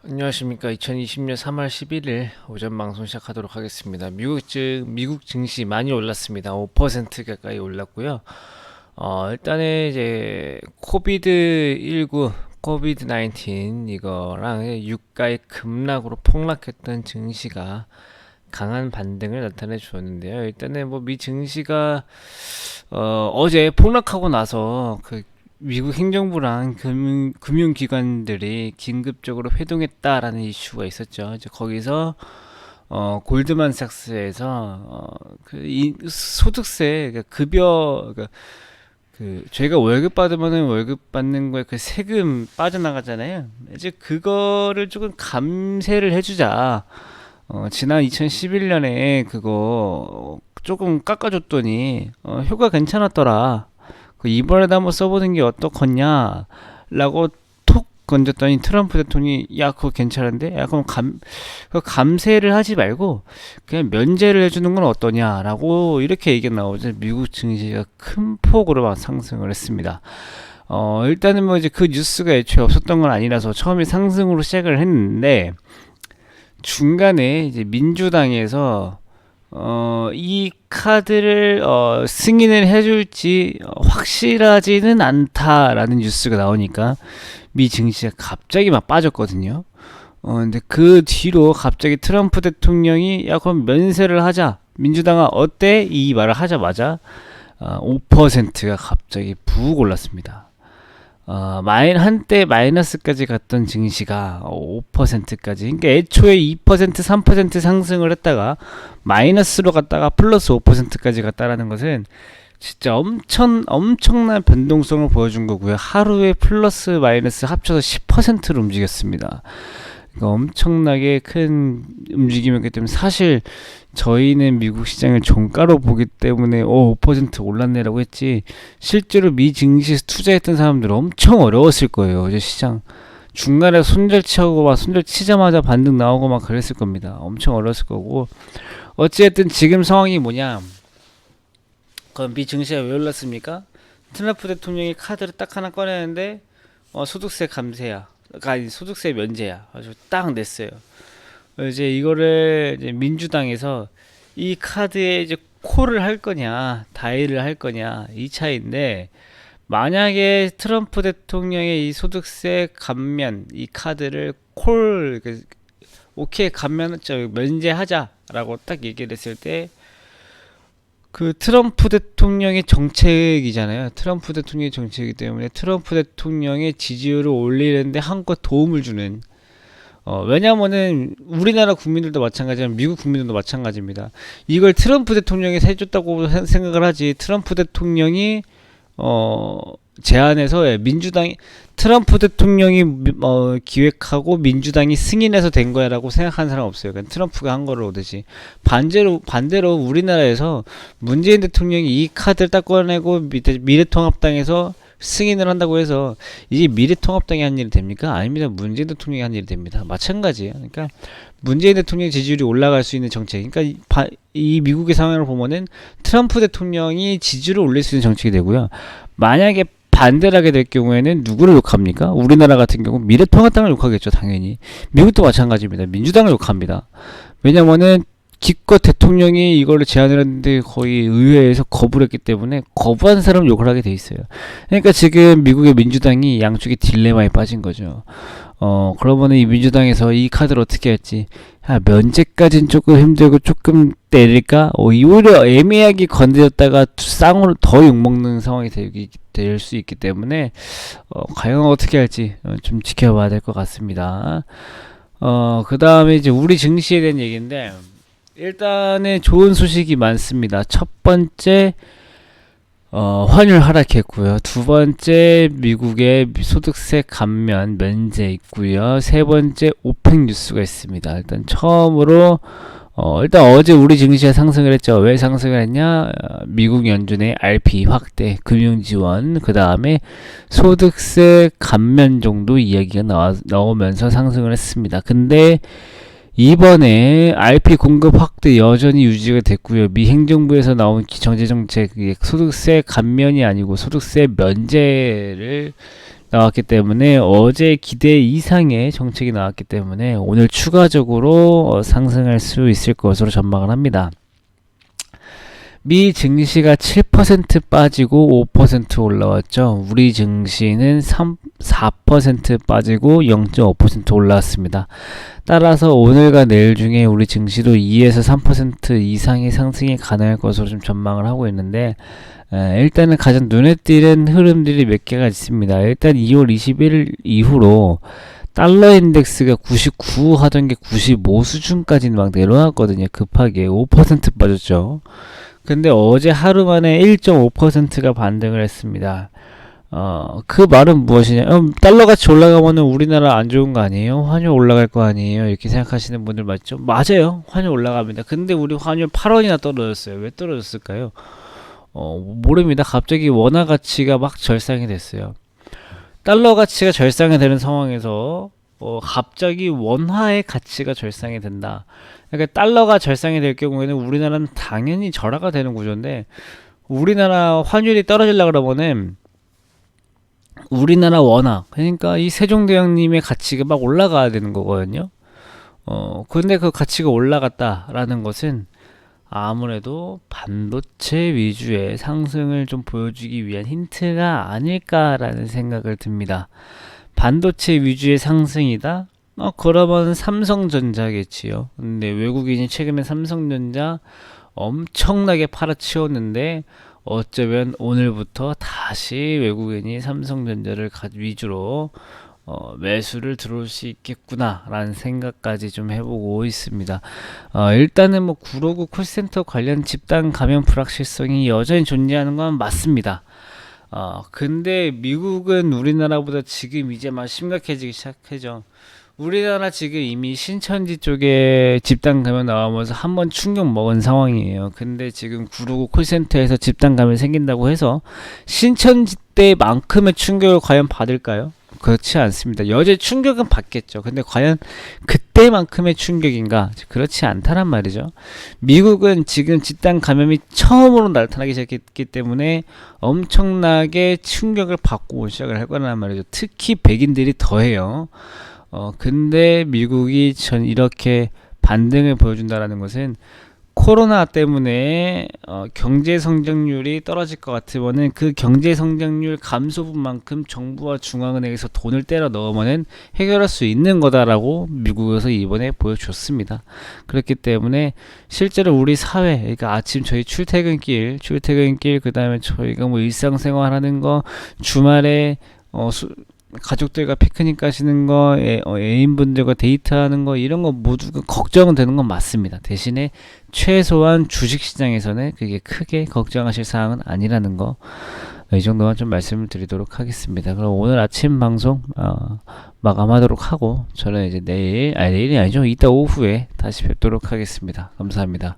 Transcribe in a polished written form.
안녕하십니까. 2020년 3월 11일 오전 방송 시작하도록 하겠습니다. 미국 증시 많이 올랐습니다. 5% 가까이 올랐고요. 일단은 이제 코비드 19 이거랑 유가의 급락으로 폭락했던 증시가 강한 반등을 나타내 주었는데요. 일단은 뭐 미 증시가 어제 폭락하고 나서 미국 행정부랑 금융기관들이 긴급적으로 회동했다라는 이슈가 있었죠. 이제 거기서 골드만삭스에서 소득세, 저희가 월급 받으면은 월급 받는 거에 그 세금 빠져나가잖아요. 이제 그거를 조금 감세를 해주자. 지난 2011년에 그거 조금 깎아줬더니 효과 괜찮았더라. 이번에도 한번 써보는 게 어떻겠냐 라고 톡 건졌더니 트럼프 대통령이 야 그거 괜찮은데? 야 그럼 감세를 하지 말고 그냥 면제를 해주는 건 어떠냐 라고 이렇게 얘기가 나오죠. 미국 증시가 큰 폭으로 막 상승을 했습니다. 일단은 뭐 이제 그 뉴스가 애초에 없었던 건 아니라서 처음에 상승으로 시작을 했는데 중간에 이제 민주당에서 이 카드를 승인을 해줄지 확실하지는 않다라는 뉴스가 나오니까 미 증시가 갑자기 막 빠졌거든요. 근데 그 뒤로 갑자기 트럼프 대통령이 야 그럼 면세를 하자. 민주당아 어때? 이 말을 하자마자 5%가 갑자기 푹 올랐습니다. 한때 마이너스까지 갔던 증시가 5%까지. 그러니까 애초에 2%, 3% 상승을 했다가 마이너스로 갔다가 플러스 5%까지 갔다라는 것은 진짜 엄청난 변동성을 보여준 거고요. 하루에 플러스 마이너스 합쳐서 10%로 움직였습니다. 그러니까 엄청나게 큰 움직임이었기 때문에 사실 저희는 미국 시장을 종가로 보기 때문에 5% 올랐네라고 했지 실제로 미 증시에 투자했던 사람들은 엄청 어려웠을 거예요. 이제 시장 중간에 손절치하고 막 손절치자마자 반등 나오고 막 그랬을 겁니다. 엄청 어려웠을 거고 어찌됐든 지금 상황이 뭐냐? 그럼 미 증시가 왜 올랐습니까? 트럼프 대통령이 카드를 딱 하나 꺼내는데 소득세 감세야. 아니 소득세 면제야. 아주 딱 냈어요. 이제 이거를 이제 민주당에서 이 카드에 이제 콜을 할 거냐, 다이를 할 거냐 이 차이인데 만약에 트럼프 대통령의 이 소득세 감면 이 카드를 오케이 감면 면제하자라고 딱 얘기를 했을 때 트럼프 대통령의 정책이잖아요. 트럼프 대통령의 정책이기 때문에 트럼프 대통령의 지지율을 올리는데 한껏 도움을 주는 왜냐면은 우리나라 국민들도 마찬가지지만 미국 국민들도 마찬가지입니다. 이걸 트럼프 대통령이 해줬다고 생각을 하지 트럼프 대통령이 제안해서 민주당이 트럼프 대통령이 기획하고 민주당이 승인해서 된 거야라고 생각하는 사람 없어요. 그냥 트럼프가 한 거를 오듯이 반대로 우리나라에서 문재인 대통령이 이 카드를 딱 꺼내고 미래통합당에서 승인을 한다고 해서 이게 미래통합당이 한 일이 됩니까? 아닙니다. 문재인 대통령이 한 일이 됩니다. 마찬가지예요. 그러니까 문재인 대통령 지지율이 올라갈 수 있는 정책. 그러니까 이 미국의 상황을 보면은 트럼프 대통령이 지지율을 올릴 수 있는 정책이 되고요. 만약에 반대를 하게 될 경우에는 누구를 욕합니까? 우리나라 같은 경우 미래통합당을 욕하겠죠. 당연히. 미국도 마찬가지입니다. 민주당을 욕합니다. 왜냐면은 기껏 대통령이 이걸로 제안을 했는데 거의 의회에서 거부를 했기 때문에 거부한 사람은 욕을 하게 돼 있어요. 그러니까 지금 미국의 민주당이 양쪽에 딜레마에 빠진 거죠. 그러면은 이 민주당에서 이 카드를 어떻게 할지 면제까지는 조금 힘들고 조금 때릴까? 오히려 애매하게 건드렸다가 쌍으로 더 욕먹는 상황이 될 수 있기 때문에 과연 어떻게 할지 좀 지켜봐야 될 것 같습니다. 그 다음에 이제 우리 증시에 대한 얘기인데 일단은 좋은 소식이 많습니다. 첫 번째 환율 하락했고요. 두 번째 미국의 소득세 감면 면제 있고요. 세 번째 오펙 뉴스가 있습니다. 일단 처음으로 일단 어제 우리 증시가 상승을 했죠. 왜 상승을 했냐? 미국 연준의 RP 확대, 금융 지원, 그 다음에 소득세 감면 정도 이야기가 나오면서 상승을 했습니다. 근데 이번에 RP 공급 확대 여전히 유지가 됐고요. 미 행정부에서 나온 경제정책 소득세 감면이 아니고 소득세 면제를 나왔기 때문에 어제 기대 이상의 정책이 나왔기 때문에 오늘 추가적으로 상승할 수 있을 것으로 전망을 합니다. 미 증시가 7% 빠지고 5% 올라왔죠. 우리 증시는 4% 빠지고 0.5% 올라왔습니다. 따라서 오늘과 내일 중에 우리 증시도 2에서 3% 이상의 상승이 가능할 것으로 좀 전망을 하고 있는데, 일단은 가장 눈에 띄는 흐름들이 몇 개가 있습니다. 일단 2월 21일 이후로 달러 인덱스가 99 하던 게 95 수준까지 막 내려왔거든요. 급하게 5% 빠졌죠. 근데 어제 하루 만에 1.5%가 반등을 했습니다. 그 말은 무엇이냐? 달러 가치 올라가면은 우리나라 안 좋은 거 아니에요? 환율 올라갈 거 아니에요? 이렇게 생각하시는 분들 맞죠? 맞아요. 환율 올라갑니다. 근데 우리 환율 8원이나 떨어졌어요. 왜 떨어졌을까요? 모릅니다. 갑자기 원화 가치가 막 절상이 됐어요. 달러 가치가 절상이 되는 상황에서 갑자기 원화의 가치가 절상이 된다. 그러니까 달러가 절상이 될 경우에는 우리나라는 당연히 절하가 되는 구조인데, 우리나라 환율이 떨어지려고 그러면은 우리나라 원화, 그러니까 이 세종대왕님의 가치가 막 올라가야 되는 거거든요. 근데 그 가치가 올라갔다라는 것은 아무래도 반도체 위주의 상승을 좀 보여주기 위한 힌트가 아닐까라는 생각을 듭니다. 반도체 위주의 상승이다? 그러면 삼성전자겠지요. 근데 외국인이 최근에 삼성전자 엄청나게 팔아치웠는데, 어쩌면 오늘부터 다시 외국인이 삼성전자를 위주로 매수를 들어올 수 있겠구나 라는 생각까지 좀 해보고 있습니다. 일단은 뭐 959 콜센터 관련 집단 감염 불확실성이 여전히 존재하는 건 맞습니다. 근데 미국은 우리나라보다 지금 이제 막 심각해지기 시작하죠. 우리나라 지금 이미 신천지 쪽에 집단 감염 나오면서 한번 충격 먹은 상황이에요. 근데 지금 959 콜센터에서 집단 감염 생긴다고 해서 신천지 때만큼의 충격을 과연 받을까요? 그렇지 않습니다. 여전히 충격은 받겠죠. 근데 과연 그때만큼의 충격인가? 그렇지 않다란 말이죠. 미국은 지금 집단 감염이 처음으로 나타나기 시작했기 때문에 엄청나게 충격을 받고 시작을 할 거란 말이죠. 특히 백인들이 더해요. 근데 미국이 이렇게 반등을 보여준다라는 것은 코로나 때문에 경제 성장률이 떨어질 것 같으면은 그 경제 성장률 감소분만큼 정부와 중앙은행에서 돈을 때려 넣으면은 해결할 수 있는 거다라고 미국에서 이번에 보여줬습니다. 그렇기 때문에 실제로 우리 사회, 그러니까 아침 저희 출퇴근길 그다음에 저희가 뭐 일상생활하는 거, 주말에 가족들과 피크닉 가시는 거, 애인분들과 데이트하는 거, 이런 거 모두가 걱정은 되는 건 맞습니다. 대신에 최소한 주식시장에서는 그게 크게 걱정하실 사항은 아니라는 거, 이 정도만 좀 말씀을 드리도록 하겠습니다. 그럼 오늘 아침 방송 마감하도록 하고, 저는 이제 내일이 아니죠, 이따 오후에 다시 뵙도록 하겠습니다. 감사합니다.